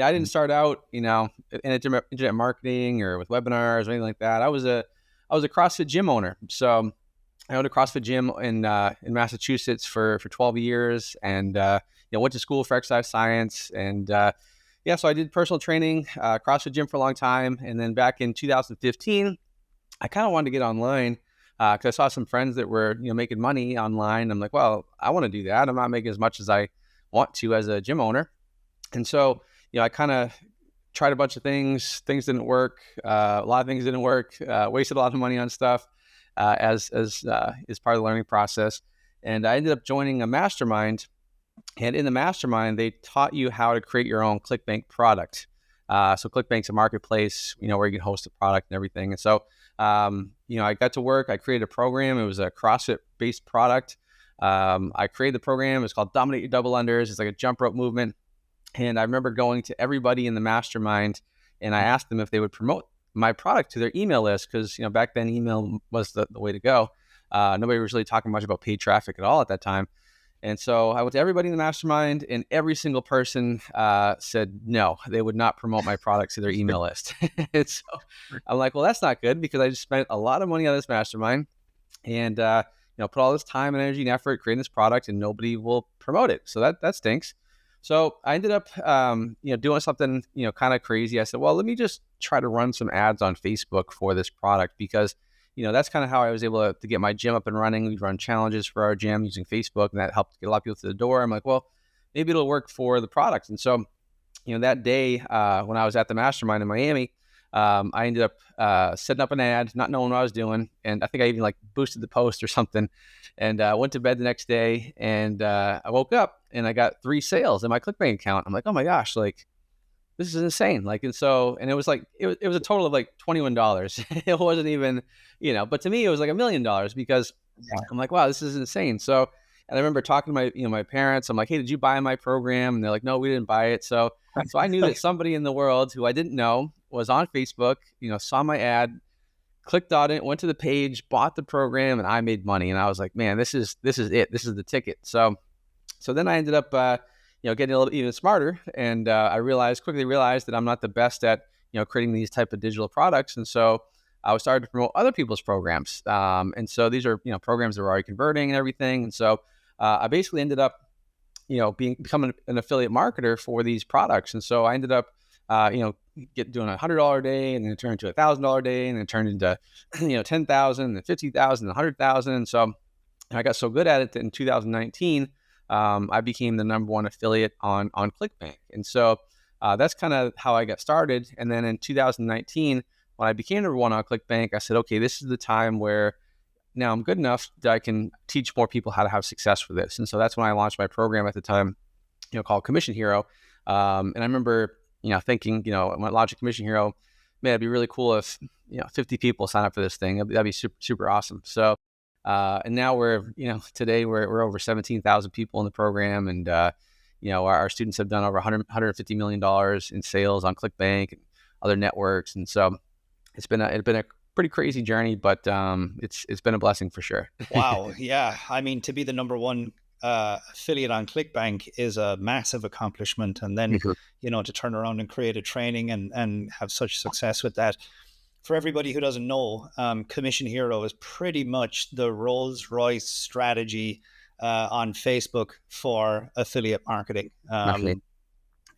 I didn't start out, in internet marketing or with webinars or anything like that. I was a CrossFit gym owner. So I owned a CrossFit gym in Massachusetts for 12 years, and went to school for exercise science, and so I did personal training, CrossFit gym for a long time, and then back in 2015, I kind of wanted to get online because I saw some friends that were making money online. I'm like, well, I want to do that. I'm not making as much as I want to as a gym owner, and so I kind of tried a bunch of things. Things didn't work. A lot of things didn't work. Wasted a lot of money on stuff as part of the learning process. And I ended up joining a mastermind. And in the mastermind, they taught you how to create your own ClickBank product. So ClickBank's a marketplace, where you can host a product and everything. And so, I got to work. I created a program. It was a CrossFit-based product. I created the program. It's called Dominate Your Double Unders. It's like a jump rope movement. And I remember going to everybody in the mastermind, and I asked them if they would promote my product to their email list, because back then email was the way to go. Nobody was really talking much about paid traffic at all at that time. And so I went to everybody in the mastermind, and every single person said no, they would not promote my products to their email list. And so I'm like, well, that's not good, because I just spent a lot of money on this mastermind and put all this time and energy and effort creating this product, and nobody will promote it. So that stinks. So I ended up, doing something, kind of crazy. I said, well, let me just try to run some ads on Facebook for this product, because, that's kind of how I was able to get my gym up and running. We'd run challenges for our gym using Facebook, and that helped get a lot of people to the door. I'm like, well, maybe it'll work for the product. And so, that day when I was at the mastermind in Miami, I ended up setting up an ad, not knowing what I was doing. And I think I even boosted the post or something, and went to bed the next day, and I woke up and I got 3 sales in my ClickBank account. I'm like, oh my gosh, this is insane. And it was it was a total of $21. It wasn't even, but to me it was like $1 million, because I'm like, wow, this is insane. So, and I remember talking to my parents. I'm like, hey, did you buy my program? And they're like, no, we didn't buy it. So I knew that somebody in the world who I didn't know was on Facebook, saw my ad, clicked on it, went to the page, bought the program, and I made money. And I was like, man, this is it. This is the ticket. So then I ended up, getting a little even smarter. And I quickly realized that I'm not the best at, creating these type of digital products. And so I was starting to promote other people's programs. And so these are, programs that were already converting and everything. And so I basically ended up, becoming an affiliate marketer for these products. And so I ended up, doing $100 a day, and then it turned into $1,000 a day, and then it turned into, 10,000 and 50,000 and 100,000. And so I got so good at it that in 2019, I became the number 1 affiliate on ClickBank. And so that's kind of how I got started. And then in 2019, when I became number 1 on ClickBank, I said, okay, this is the time where now I'm good enough that I can teach more people how to have success with this. And so that's when I launched my program at the time, called Commission Hero. And I remember, thinking, when I launched Commission Hero, man, it'd be really cool if, 50 people sign up for this thing. That'd be super, super awesome. So, and now today we're over 17,000 people in the program. And, our students have done over $150 million in sales on ClickBank and other networks. And so it's been a pretty crazy journey, but it's been a blessing for sure. Wow. Yeah. I mean, to be the number 1 affiliate on ClickBank is a massive accomplishment. And then, to turn around and create a training and have such success with that. For everybody who doesn't know, Commission Hero is pretty much the Rolls-Royce strategy on Facebook for affiliate marketing.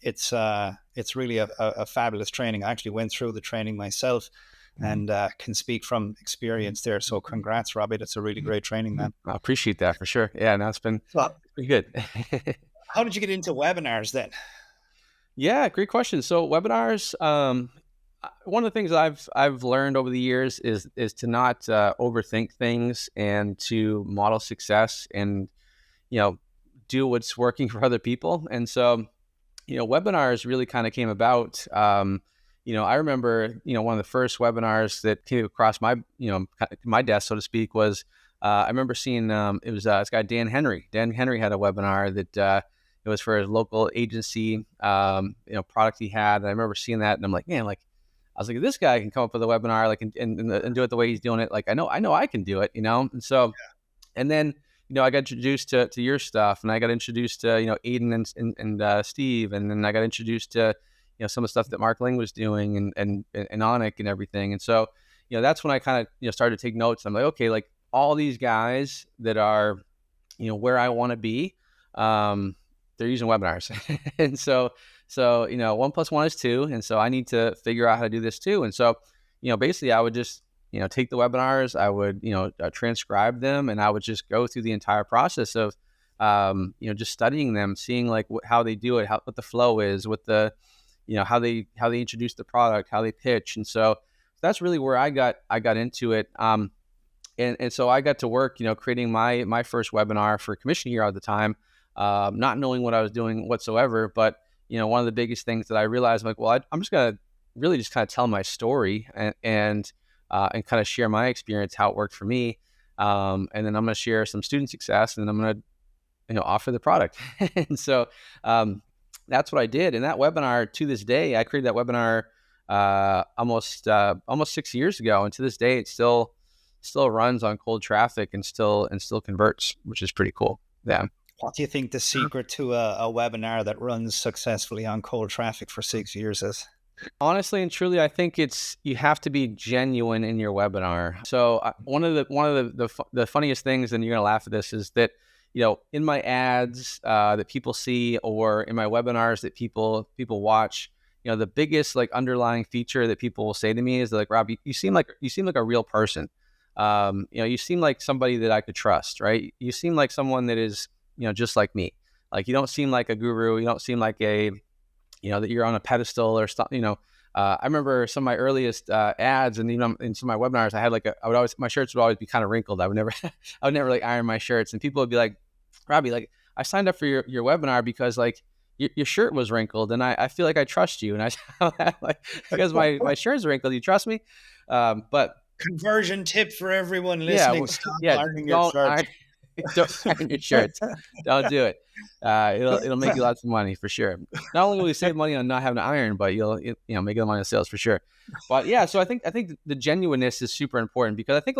It's really a fabulous training. I actually went through the training myself, and can speak from experience there. So congrats, Robbie. That's a really great training, man. I appreciate that for sure. Yeah, no, it's been pretty good. How did you get into webinars then? Yeah, great question. So webinars, one of the things I've learned over the years is to not overthink things, and to model success, and do what's working for other people. And so webinars really kind of came about. I remember one of the first webinars that came across my desk, so to speak, was I remember seeing it was this guy Dan Henry. Dan Henry had a webinar that it was for his local agency product he had. And I remember seeing that, and I'm like, man, I was like, if this guy can come up with a webinar, and do it the way he's doing it, I know I can do it, And so, and then I got introduced to your stuff, and I got introduced to Aiden and Steve, and then I got introduced to some of the stuff that Mark Ling was doing and Onik and everything. And so, that's when I kind of, started to take notes. I'm like, okay, like all these guys that are, where I want to be, they're using webinars. And so, 1 + 1 is 2. And so I need to figure out how to do this too. And so, basically I would just, take the webinars, I would, transcribe them, and I would just go through the entire process of, just studying them, seeing like how they do it, what the flow is, what the, how they introduce the product, how they pitch. And so that's really where I got into it. And so I got to work, creating my first webinar for Commission Hero at the time, not knowing what I was doing whatsoever. But, one of the biggest things that I realized, I'm like, well, I'm just going to really just kind of tell my story and kind of share my experience, how it worked for me. And then I'm going to share some student success, and then I'm going to, offer the product. And so that's what I did. And that webinar, to this day, I created that webinar almost 6 years ago. And to this day, it still runs on cold traffic and still converts, which is pretty cool. Yeah. What do you think the secret to a webinar that runs successfully on cold traffic for 6 years is? Honestly and truly, I think you have to be genuine in your webinar. So one of the funniest things, and you're gonna laugh at this, is that in my ads that people see, or in my webinars that people watch, the biggest like underlying feature that people will say to me is like, Rob, you seem like a real person. You seem like somebody that I could trust, right? You seem like someone that is, just like me. Like, you don't seem like a guru. You don't seem like that you're on a pedestal or something. I remember some of my earliest ads, and in some of my webinars, I had my shirts would always be kind of wrinkled. I would never like iron my shirts, and people would be like, Robbie, like, I signed up for your webinar because like your shirt was wrinkled, and I feel like I trust you, and I like, because my shirt's wrinkled, you trust me. But conversion tip for everyone listening: stop ironing your shirts. Don't iron your shirts. Don't do it. It'll make you lots of money for sure. Not only will you save money on not having to iron, but you'll make a lot on sales for sure. But yeah, so I think the genuineness is super important, because I think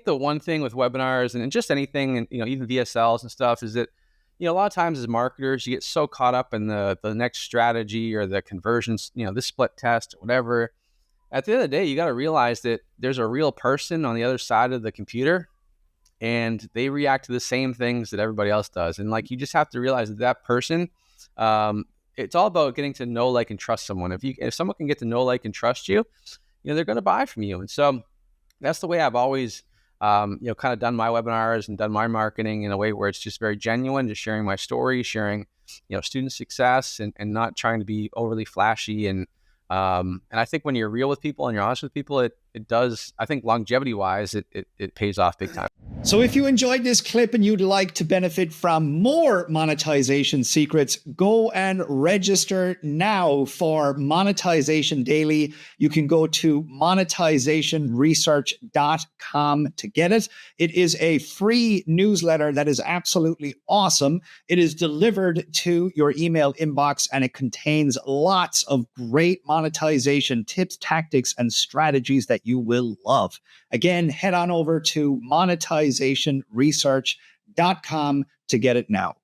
the one thing with webinars and just anything, and even VSLs and stuff, is that a lot of times as marketers, you get so caught up in the next strategy or the conversions, the split test or whatever. At the end of the day, you got to realize that there's a real person on the other side of the computer, and they react to the same things that everybody else does. And like, you just have to realize that person, it's all about getting to know, like, and trust someone. If someone can get to know, like, and trust you, they're going to buy from you. And so that's the way I've always, kind of done my webinars and done my marketing, in a way where it's just very genuine, just sharing my story, sharing, student success, and not trying to be overly flashy. And I think when you're real with people and you're honest with people, it does, I think longevity wise, it pays off big time. So if you enjoyed this clip and you'd like to benefit from more monetization secrets, go and register now for Monetization Daily. You can go to monetizationresearch.com to get it. It is a free newsletter that is absolutely awesome. It is delivered to your email inbox, and it contains lots of great monetization tips, tactics, and strategies that you will love. Again, head on over to monetizationresearch.com to get it now.